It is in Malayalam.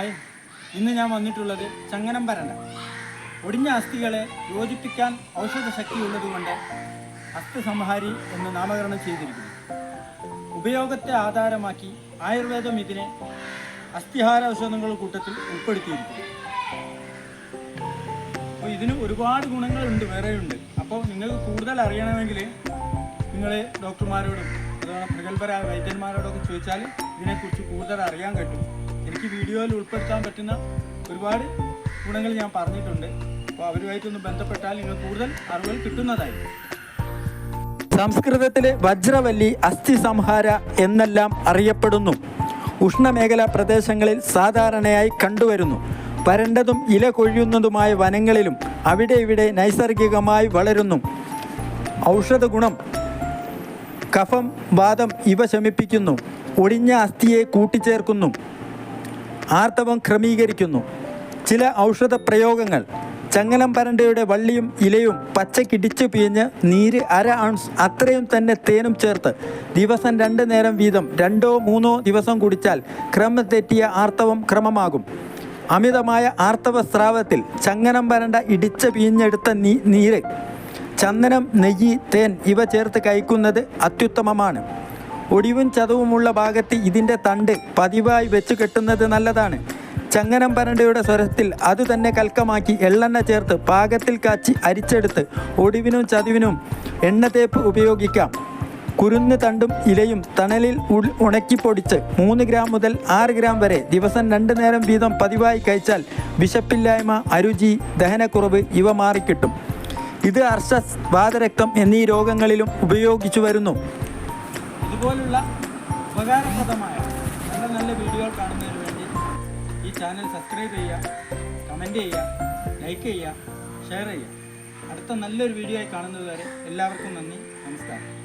ഹായ്, ഇന്ന് ഞാൻ വന്നിട്ടുള്ളത് ചങ്ങനം പരണ്ട. ഒടിഞ്ഞ അസ്ഥികളെ യോജിപ്പിക്കാൻ ഔഷധ ശക്തിയുള്ളതുകൊണ്ട് അസ്ഥിസംഹാരി എന്ന് നാമകരണം ചെയ്തിരിക്കുന്നു. ഉപയോഗത്തെ ആധാരമാക്കി ആയുർവേദം ഇതിനെ അസ്ഥിഹാര ഔഷധങ്ങളുടെ കൂട്ടത്തിൽ ഉൾപ്പെടുത്തിയിരിക്കുന്നു. അപ്പോൾ ഇതിന് ഒരുപാട് ഗുണങ്ങളുണ്ട്, വേറെയുണ്ട്. അപ്പോൾ നിങ്ങൾക്ക് കൂടുതൽ അറിയണമെങ്കിൽ നിങ്ങൾ ഡോക്ടർമാരോടും അതുപോലെ പ്രഗത്ഭരായ വൈദ്യന്മാരോടൊക്കെ ചോദിച്ചാൽ ഇതിനെക്കുറിച്ച് കൂടുതൽ അറിയാൻ പറ്റും. എനിക്ക് വീഡിയോയിൽ ഉൾപ്പെടുത്താൻ പറ്റുന്ന ഒരുപാട് ഗുണങ്ങൾ ഞാൻ പറഞ്ഞിട്ടുണ്ട്. അപ്പോൾ അവരുമായിട്ടൊന്ന് ബന്ധപ്പെട്ടാൽ നിങ്ങൾ കൂടുതൽ അറിവുകൾ കിട്ടുന്നതായി. സംസ്കൃതത്തിലെ വജ്രവല്ലി അസ്ഥി സംഹാര എന്നെല്ലാം അറിയപ്പെടുന്നു. ഉഷ്ണമേഖലാ പ്രദേശങ്ങളിൽ സാധാരണയായി കണ്ടുവരുന്നു. വരണ്ടതും ഇല കൊഴിയുന്നതുമായ വനങ്ങളിലും അവിടെ ഇവിടെ നൈസർഗികമായി വളരുന്നു. ഔഷധ ഗുണം: കഫം, വാതം ഇവ ശമിപ്പിക്കുന്നു. ഒടിഞ്ഞ അസ്ഥിയെ കൂട്ടിച്ചേർക്കുന്നു. ആർത്തവം ക്രമീകരിക്കുന്നു. ചില ഔഷധ പ്രയോഗങ്ങൾ: ചങ്ങനം പരണ്ടയുടെ വള്ളിയും ഇലയും പച്ചക്കിടിച്ചു പിഴിഞ്ഞ് നീര് 1/2 ഔൺസ് അത്രയും തന്നെ തേനും ചേർത്ത് ദിവസം 2 നേരം വീതം 2-3 ദിവസം കുടിച്ചാൽ ക്രമം തെറ്റിയ ആർത്തവം ക്രമമാകും. അമിതമായ ആർത്തവ സ്രാവത്തിൽ ചങ്ങനം പരണ്ട ഇടിച്ച് പിഴിഞ്ഞെടുത്ത നീര്, ചന്ദനം, നെയ്യ്, തേൻ ഇവ ചേർത്ത് കഴിക്കുന്നത് അത്യുത്തമമാണ്. ഒടിവും ചതവുമുള്ള ഭാഗത്ത് ഇതിൻ്റെ തണ്ട് പതിവായി വെച്ച് കെട്ടുന്നത് നല്ലതാണ്. ചങ്ങനം പരണ്ടയുടെ സ്വരത്തിൽ അതുതന്നെ കൽക്കമാക്കി എള്ളെണ്ണ ചേർത്ത് പാകത്തിൽ കാച്ചി അരിച്ചെടുത്ത് ഒടിവിനും ചതിവിനും എണ്ണ തേപ്പ് ഉപയോഗിക്കാം. കുരുന്ന് തണ്ടും ഇലയും തണലിൽ ഉണക്കിപ്പൊടിച്ച് 3 ഗ്രാം മുതൽ 6 ഗ്രാം വരെ ദിവസം 2 നേരം വീതം പതിവായി കഴിച്ചാൽ വിശപ്പില്ലായ്മ, അരുചി, ദഹനക്കുറവ് ഇവ മാറിക്കിട്ടും. ഇത് അർശസ്, വാതരക്തം എന്നീ രോഗങ്ങളിലും ഉപയോഗിച്ചു വരുന്നു. ഇതുപോലുള്ള ഉപകാരപ്രദമായ നല്ല നല്ല വീഡിയോകൾ കാണുന്നതിന് വേണ്ടി ഈ ചാനൽ സബ്സ്ക്രൈബ് ചെയ്യുക, കമൻറ്റ് ചെയ്യുക, ലൈക്ക് ചെയ്യുക, ഷെയർ ചെയ്യുക. അടുത്ത നല്ലൊരു വീഡിയോ ആയി കാണുന്നത് വരെ എല്ലാവർക്കും നന്ദി, നമസ്കാരം.